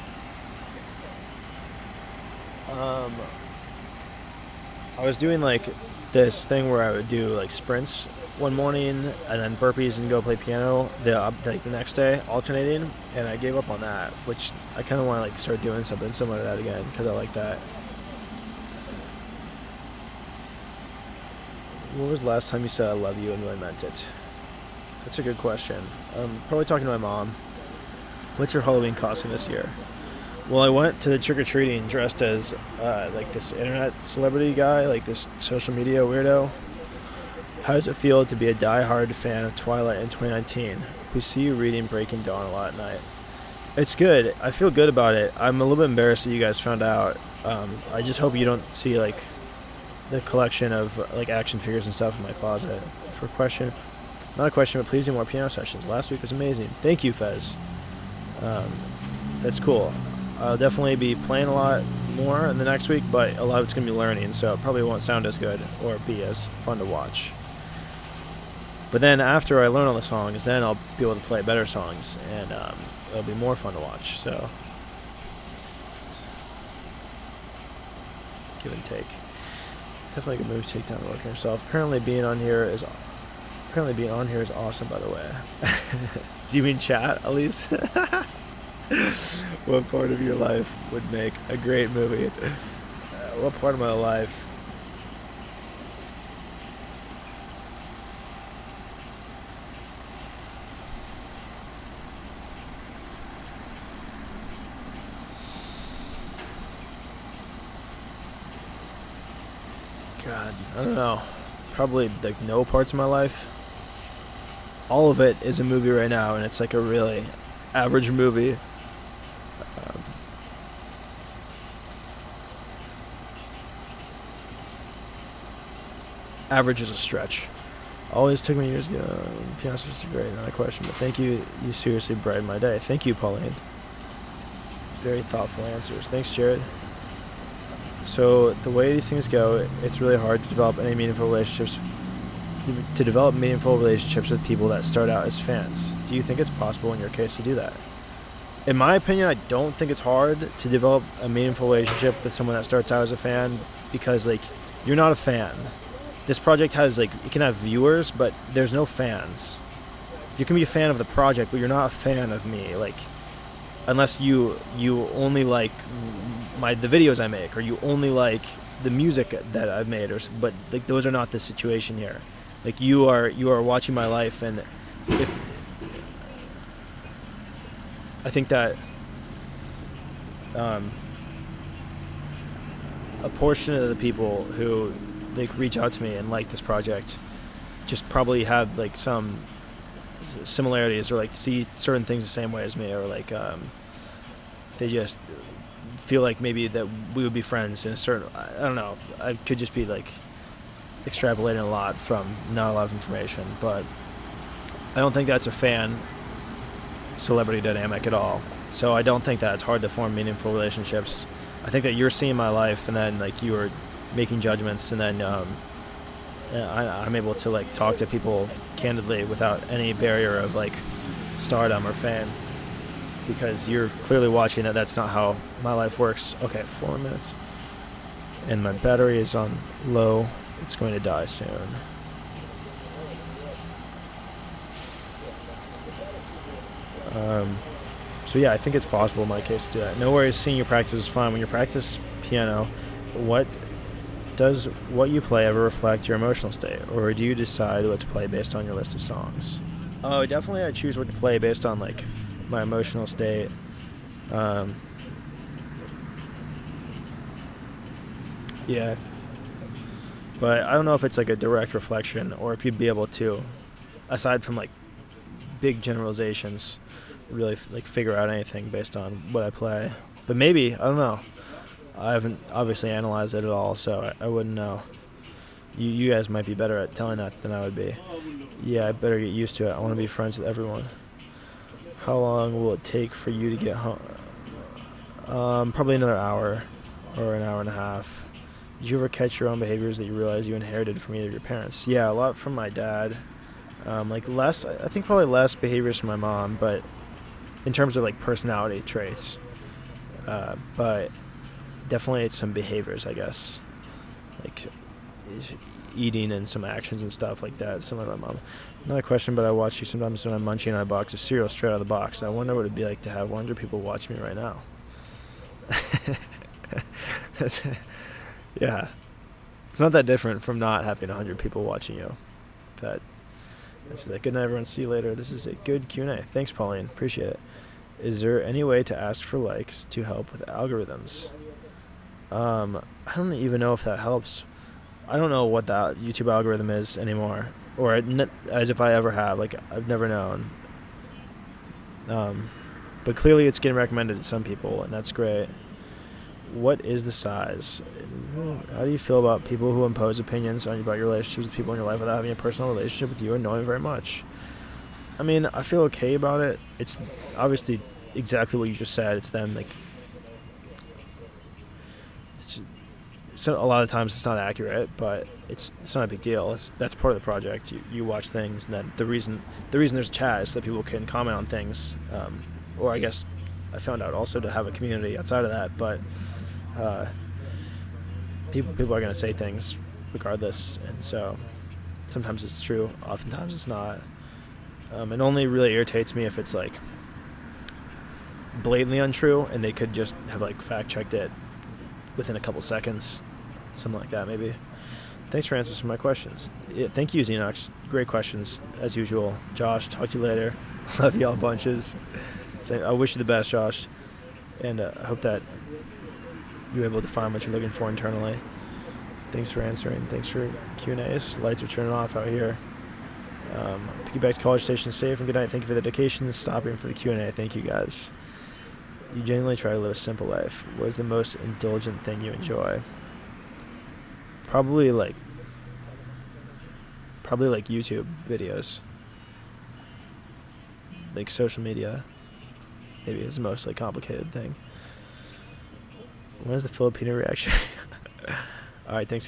S1: I was doing like this thing where I would do like sprints one morning and then burpees and go play piano the next day, alternating, and I gave up on that, which I kind of want to like start doing something similar to that again because I like that. When was the last time you said I love you and really meant it? That's a good question. Probably talking to my mom. What's your Halloween costume this year? Well, I went to the trick-or-treating dressed as like this internet celebrity guy, like this social media weirdo. How does it feel to be a die-hard fan of Twilight in 2019? We see you reading Breaking Dawn a lot at night. It's good. I feel good about it. I'm a little bit embarrassed that you guys found out. I just hope you don't see like the collection of like action figures and stuff in my closet. For a question, not a question, but please do more piano sessions. Last week was amazing. Thank you, Fez. That's cool. I'll definitely be playing a lot more in the next week, but a lot of it's going to be learning, so it probably won't sound as good or be as fun to watch. But then after I learn all the songs, then I'll be able to play better songs, and it'll be more fun to watch. So, give and take. Definitely a good move to take down working yourself. Apparently being on here is awesome, by the way. Do you mean chat, Elise? What part of your life would make a great movie? What part of my life? God, I don't know. Probably like no parts of my life. All of it is a movie right now, and it's like a really average movie. Average is a stretch. Always took me years to get piano is great, not a question. But thank you. You seriously brightened my day. Thank you, Pauline. Very thoughtful answers. Thanks, Jared. So the way these things go, it's really hard to develop any meaningful relationships. To develop meaningful relationships with people that start out as fans. Do you think it's possible in your case to do that? In my opinion, I don't think it's hard to develop a meaningful relationship with someone that starts out as a fan, because like you're not a fan. This project has like, it can have viewers, but there's no fans. You can be a fan of the project, but you're not a fan of me. Like, unless you only like the videos I make, or you only like the music that I've made, but like those are not the situation here. Like you are watching my life, and if I think that a portion of the people who like reach out to me and like this project just probably have like some similarities, or like see certain things the same way as me, or like they just feel like maybe that we would be friends in a certain, I don't know, I could just be like extrapolating a lot from not a lot of information, but I don't think that's a fan celebrity dynamic at all. So I don't think that it's hard to form meaningful relationships. I think that you're seeing my life, and then like you are making judgments, and then I'm able to like talk to people candidly without any barrier of like stardom or fame, because you're clearly watching that that's not how my life works. Okay, 4 minutes. And my battery is on low. It's going to die soon. So yeah, I think it's possible in my case to do that. No worries, seeing you practice is fun. When you practice piano, does what you play ever reflect your emotional state, or do you decide what to play based on your list of songs? Oh, definitely I choose what to play based on like my emotional state. Yeah. But I don't know if it's like a direct reflection, or if you'd be able to, aside from like big generalizations, really like figure out anything based on what I play. But maybe, I don't know. I haven't obviously analyzed it at all, so I wouldn't know. You guys might be better at telling that than I would be. Yeah, I better get used to it. I want to be friends with everyone. How long will it take for you to get home? Probably another hour or an hour and a half. Did you ever catch your own behaviors that you realize you inherited from either of your parents? Yeah, a lot from my dad. Like less, I think probably less behaviors from my mom, but in terms of like personality traits. But definitely some behaviors, I guess. Like eating and some actions and stuff like that, similar to my mom. Not a question, but I watch you sometimes when I'm munching on a box of cereal straight out of the box. I wonder what it'd be like to have 100 people watch me right now. Yeah. It's not that different from not having 100 people watching you. That's that. Good night, everyone. See you later. This is a good Q&A. Thanks, Pauline. Appreciate it. Is there any way to ask for likes to help with algorithms? I don't even know if that helps. I don't know what that YouTube algorithm is anymore, or as if I ever have. Like, I've never known. But clearly it's getting recommended to some people, and that's great. What is the size? How do you feel about people who impose opinions on you about your relationships with people in your life without having a personal relationship with you and knowing very much? I mean, I feel okay about it. It's obviously exactly what you just said. It's them like so a lot of times it's not accurate, but it's not a big deal. That's part of the project. You watch things, and then the reason there's chat is so that people can comment on things, or I guess I found out also to have a community outside of that. But people are going to say things regardless, and so sometimes it's true, oftentimes it's not. It only really irritates me if it's like blatantly untrue, and they could just have like fact checked it within a couple seconds, something like that maybe. Thanks for answering my questions. Yeah, thank you, Xenox. Great questions as usual. Josh, talk to you later. Love you all bunches. So I wish you the best, Josh, and I hope that you're able to find what you're looking for internally. Thanks for answering. Thanks for Q&As. Lights are turning off out here. Pick you back to College Station safe and good night. Thank you for the dedication. Stopping for the Q&A. Thank you, guys. You genuinely try to live a simple life. What is the most indulgent thing you enjoy? Probably like YouTube videos. Like social media. Maybe is the most like complicated thing. When is the Filipino reaction? All right, thanks again.